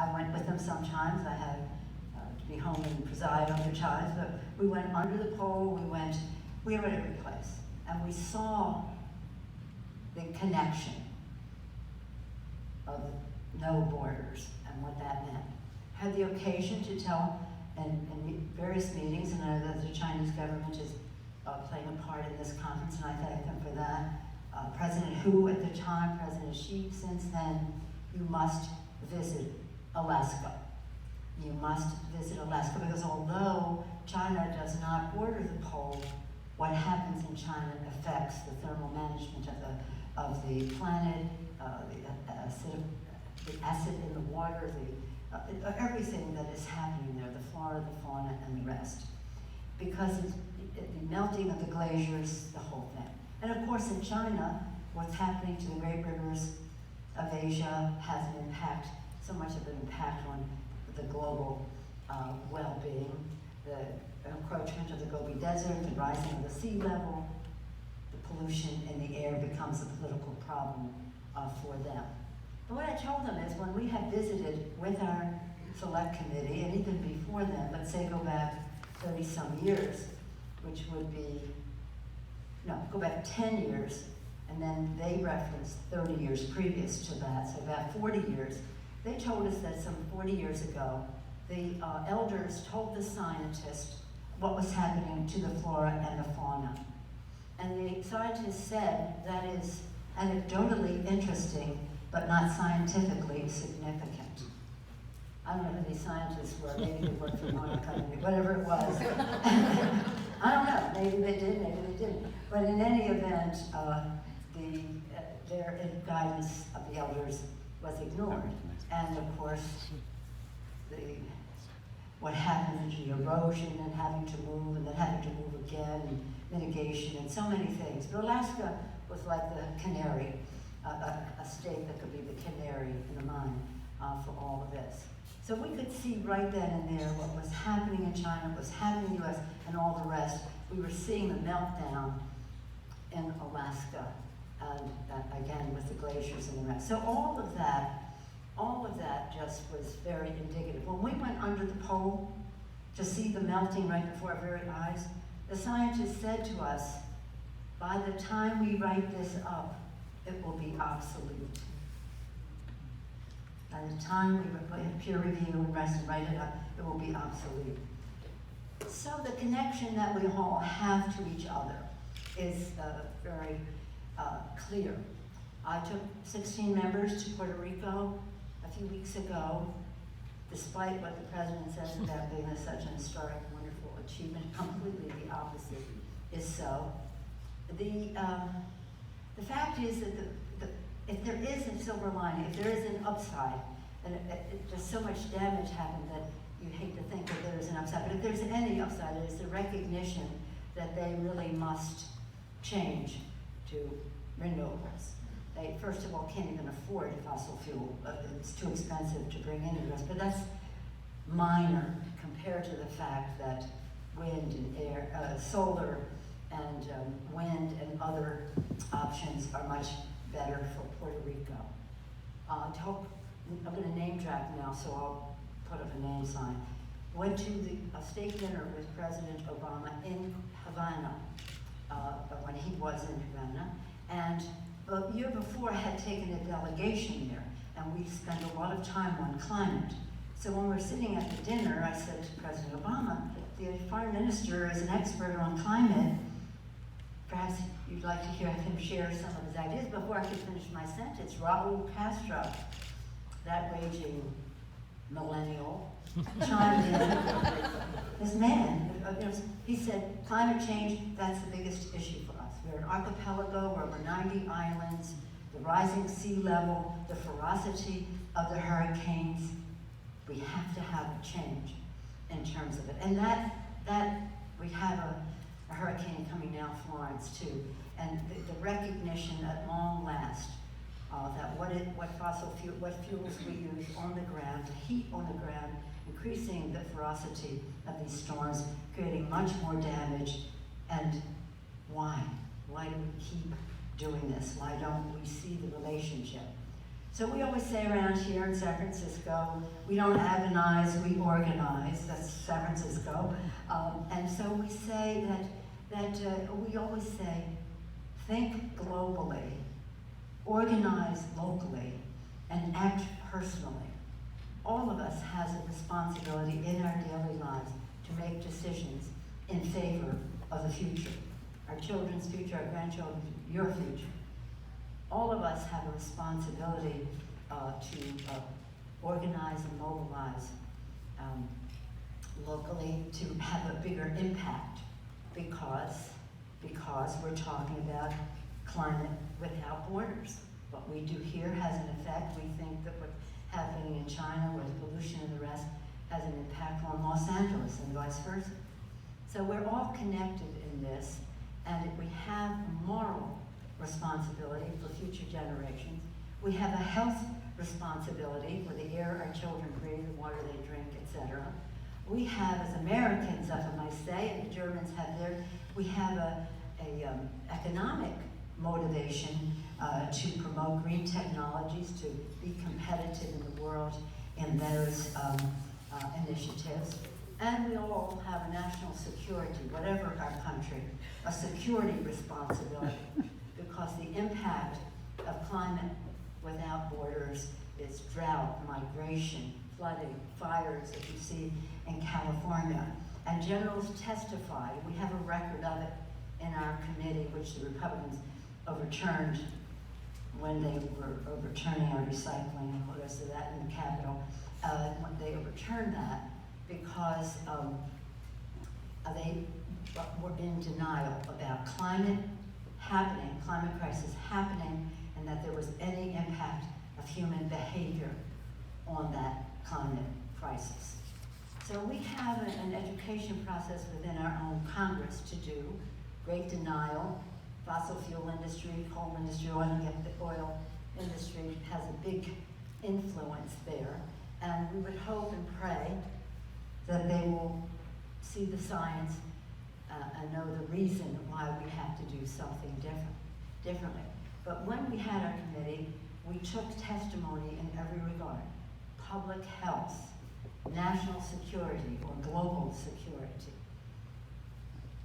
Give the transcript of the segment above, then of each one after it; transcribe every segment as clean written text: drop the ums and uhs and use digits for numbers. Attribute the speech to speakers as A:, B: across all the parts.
A: I went with them sometimes. I had to be home and preside other times, but we went under the pole, we were at every place. And we saw the connection of no borders and what that meant. Had the occasion to tell in various meetings, and I know that the Chinese government is playing a part in this conference, and I thank them for that. President Hu at the time, President Xi since then, you must visit Alaska. You must visit Alaska, because although China does not border the pole, what happens in China affects the thermal management of the planet, the acid in the water, everything that is happening there, the flora, the fauna, and the rest. Because the melting of the glaciers, the whole thing. And of course in China, what's happening to the great rivers of Asia has an impact, so much of an impact on the global well-being, the encroachment of the Gobi Desert, the rising of the sea level, the pollution in the air becomes a political problem for them. But what I told them is when we had visited with our select committee, and even before then, but say go back 30 some years, which would be, no, go back 10 years, and then they referenced 30 years previous to that, so about 40 years. They told us that some 40 years ago, the elders told the scientists what was happening to the flora and the fauna. And the scientists said that is anecdotally interesting, but not scientifically significant. I don't know who these scientists were, maybe they worked for one company, whatever it was. I don't know, maybe they did, maybe they didn't. But in any event, their guidance of the elders was ignored. And of course, what happened to the erosion and having to move and then having to move again, and mitigation and so many things. But Alaska was like the canary, a state that could be the canary in the mine for all of this. So we could see right then and there what was happening in China, what was happening in the US, and all the rest. We were seeing the meltdown in Alaska, and again with the glaciers and the rest. So all of that just was very indicative. When we went under the pole to see the melting right before our very eyes, the scientists said to us, by the time we write this up, it will be obsolete. By the time we peer review and write it up, it will be obsolete. So the connection that we all have to each other is very clear. I took 16 members to Puerto Rico a few weeks ago, despite what the president says about being such an historic, wonderful achievement. Completely the opposite is so. The fact is that if there is a silver lining, if there is an upside, and just so much damage happened that you hate to think that there is an upside, but if there's any upside, it is the recognition that they really must change to renewables. They, first of all, can't even afford fossil fuel. It's too expensive to bring in the rest, but that's minor compared to the fact that wind and air, solar and wind and other options are much better for Puerto Rico. I'm going to name drop now, so I'll put up a name sign. Went to a state dinner with President Obama in Havana, when he was in Havana, and the year before I had taken a delegation there, and we spent a lot of time on climate. So when we're sitting at the dinner, I said to President Obama, the foreign minister is an expert on climate. Perhaps you'd like to hear him share some of his ideas. Before I could finish my sentence, Raul Castro, that raging millennial, chimed in. This man, he said, climate change, that's the biggest issue for us. We're an archipelago, we're over 90 islands, the rising sea level, the ferocity of the hurricanes. We have to have a change in terms of it. And that we have a hurricane coming now, Florence, too. And the recognition at long last that what fuels we use on the ground, to heat on the ground, increasing the ferocity of these storms, creating much more damage. And why? Why do we keep doing this? Why don't we see the relationship? So we always say around here in San Francisco, we don't agonize, we organize. That's San Francisco. And so we say we always say, think globally, organize locally, and act personally. All of us has a responsibility in our daily lives to make decisions in favor of the future. Our children's future, our grandchildren's, your future. All of us have a responsibility to organize and mobilize locally to have a bigger impact because we're talking about climate without borders. What we do here has an effect. We think that what's happening in China with pollution and the rest has an impact on Los Angeles and vice versa. So we're all connected in this, and we have a moral responsibility for future generations. We have a health responsibility for the air our children breathe, the water they drink, etc. We have, as Americans, if I might say, and the Germans have theirs, we have a economic motivation to promote green technologies, to be competitive in the world in those initiatives. And we all have a national security, whatever our country, a security responsibility, because the impact of climate without borders is drought, migration, flooding, fires that you see in California. And generals testified, we have a record of it in our committee, which the Republicans overturned when they were overturning our recycling and what rest of that in the Capitol. They overturned that because they were in denial about climate crisis happening, and that there was any impact of human behavior on that climate crisis. So we have an education process within our own Congress to do. Great denial, fossil fuel industry, coal industry, oil industry has a big influence there. And we would hope and pray that they will see the science and know the reason why we have to do something differently. But when we had our committee, we took testimony in every regard. Public health, national security, or global security.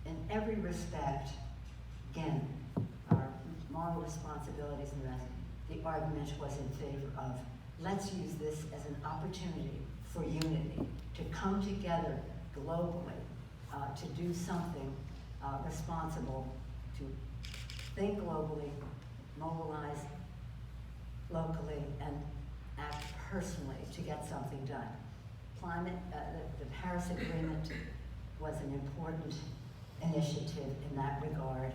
A: In every respect, again, our moral responsibilities and the rest, the argument was in favor of, let's use this as an opportunity for unity, to come together globally, to do something responsible, to think globally, mobilize locally, and act personally to get something done. Climate, the Paris Agreement was an important initiative in that regard.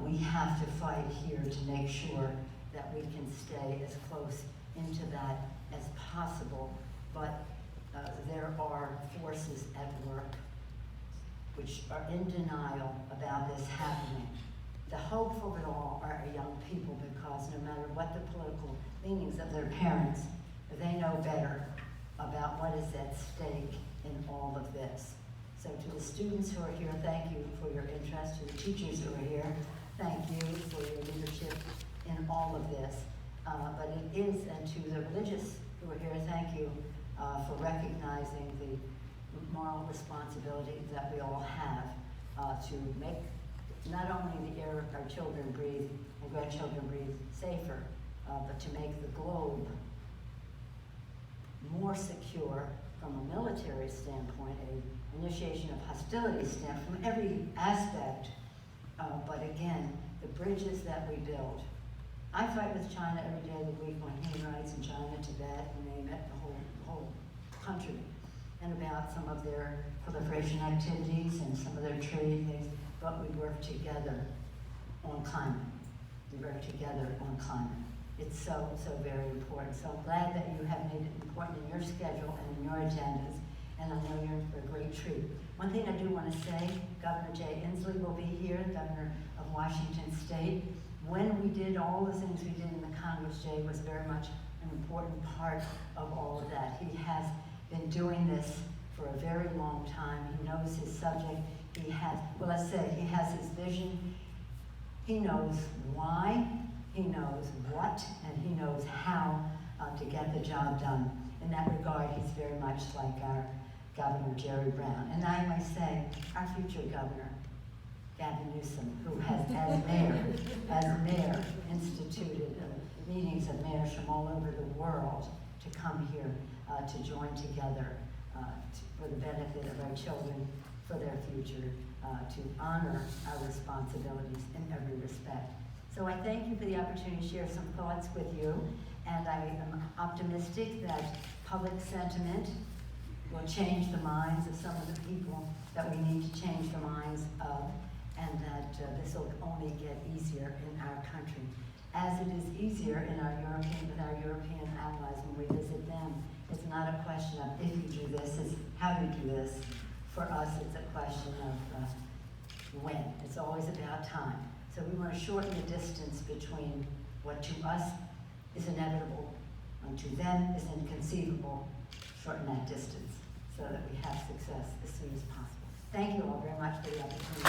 A: We have to fight here to make sure that we can stay as close into that as possible, but there are forces at work which are in denial about this happening. The hope of it all are our young people, because no matter what the political leanings of their parents, they know better about what is at stake in all of this. So to the students who are here, thank you for your interest. To the teachers who are here, thank you for your leadership in all of this. But it is, and to the religious who are here, thank you for recognizing the moral responsibility that we all have to make not only the air our children breathe and grandchildren breathe safer, but to make the globe more secure from a military standpoint, an initiation of hostility standpoint, from every aspect. But again, the bridges that we build. I fight with China every day of the week on human rights in China, Tibet, you name it, the whole country, and about some of their proliferation activities and some of their trade things, but we work together on climate. We work together on climate. It's so very important. So I'm glad that you have made it important in your schedule and in your agendas, and I know you're in for a great treat. One thing I do want to say, Governor Jay Inslee will be here, Governor of Washington State. When we did all the things we did in the Congress, Jay was very much an important part of all of that. He has been doing this for a very long time. He knows his subject. He has, well, let's say, he has his vision. He knows why He knows what and he knows how to get the job done. In that regard, he's very much like our Governor Jerry Brown. And I might say, our future governor, Gavin Newsom, who has, as mayor, instituted meetings of mayors from all over the world to come here to join together for the benefit of our children, for their future, to honor our responsibilities in every respect. So I thank you for the opportunity to share some thoughts with you, and I am optimistic that public sentiment will change the minds of some of the people that we need to change the minds of, and that this will only get easier in our country. As it is easier with our European allies when we visit them. It's not a question of if you do this, it's how do you do this. For us, it's a question of when. It's always about time. So we want to shorten the distance between what to us is inevitable and to them is inconceivable, shorten that distance so that we have success as soon as possible. Thank you all very much for the opportunity.